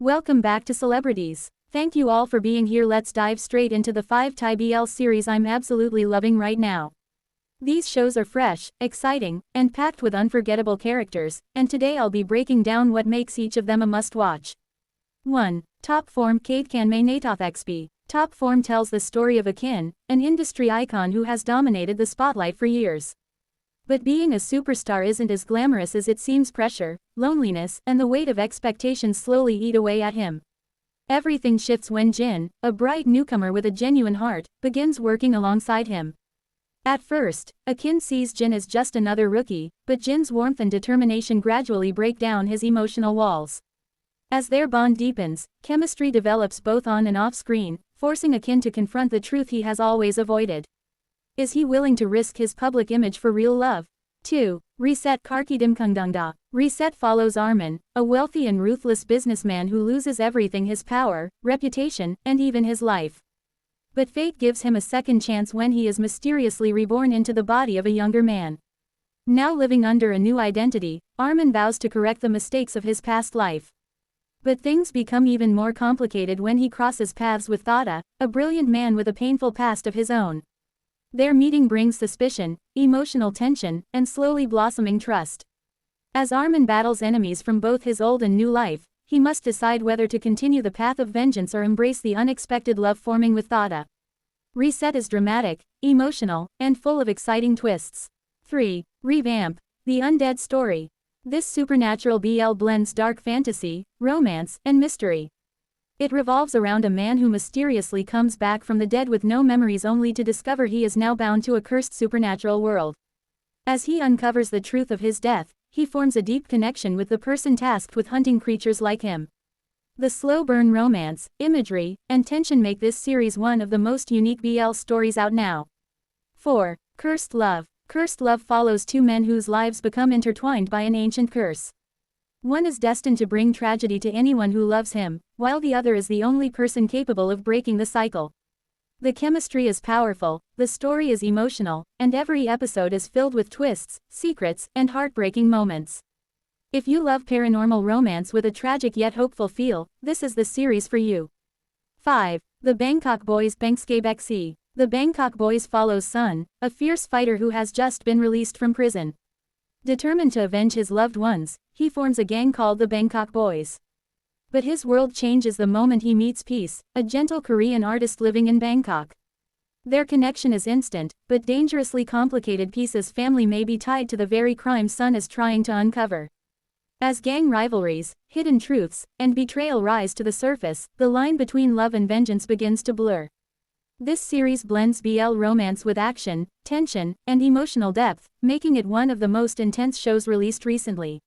Welcome back to Celebrities. Thank you all for being here. Let's dive straight into the 5 Thai BL series I'm absolutely loving right now. These shows are fresh, exciting, and packed with unforgettable characters, and today I'll be breaking down what makes each of them a must-watch. 1. Top Form Kate Kanmay Nathoth XP. Top Form tells the story of Akin, an industry icon who has dominated the spotlight for years. But being a superstar isn't as glamorous as it seems. Pressure, loneliness, and the weight of expectations slowly eat away at him. Everything shifts when Jin, a bright newcomer with a genuine heart, begins working alongside him. At first, Akin sees Jin as just another rookie, but Jin's warmth and determination gradually break down his emotional walls. As their bond deepens, chemistry develops both on and off screen, forcing Akin to confront the truth he has always avoided. Is he willing to risk his public image for real love? 2. Reset Karkidim Kungdungda. Reset follows Armin, a wealthy and ruthless businessman who loses everything: his power, reputation, and even his life. But fate gives him a second chance when he is mysteriously reborn into the body of a younger man. Now living under a new identity, Armin vows to correct the mistakes of his past life. But things become even more complicated when he crosses paths with Thada, a brilliant man with a painful past of his own. Their meeting brings suspicion, emotional tension, and slowly blossoming trust. As Armin battles enemies from both his old and new life, he must decide whether to continue the path of vengeance or embrace the unexpected love forming with Thada. Reset is dramatic, emotional, and full of exciting twists. 3. Revamp. The Undead Story. This supernatural BL blends dark fantasy, romance, and mystery. It revolves around a man who mysteriously comes back from the dead with no memories, only to discover he is now bound to a cursed supernatural world. As he uncovers the truth of his death, he forms a deep connection with the person tasked with hunting creatures like him. The slow burn romance, imagery, and tension make this series one of the most unique BL stories out now. 4. Cursed Love. Cursed Love follows two men whose lives become intertwined by an ancient curse. One is destined to bring tragedy to anyone who loves him, while the other is the only person capable of breaking the cycle. The chemistry is powerful, the story is emotional, and every episode is filled with twists, secrets, and heartbreaking moments. If you love paranormal romance with a tragic yet hopeful feel, this is the series for you. 5. The Bangkok Boys Bangskebexi. The Bangkok Boys follows Sun, a fierce fighter who has just been released from prison. Determined to avenge his loved ones, he forms a gang called the Bangkok Boys. But his world changes the moment he meets Peace, a gentle Korean artist living in Bangkok. Their connection is instant, but dangerously complicated. Peace's family may be tied to the very crime Sun is trying to uncover. As gang rivalries, hidden truths, and betrayal rise to the surface, the line between love and vengeance begins to blur. This series blends BL romance with action, tension, and emotional depth, making it one of the most intense shows released recently.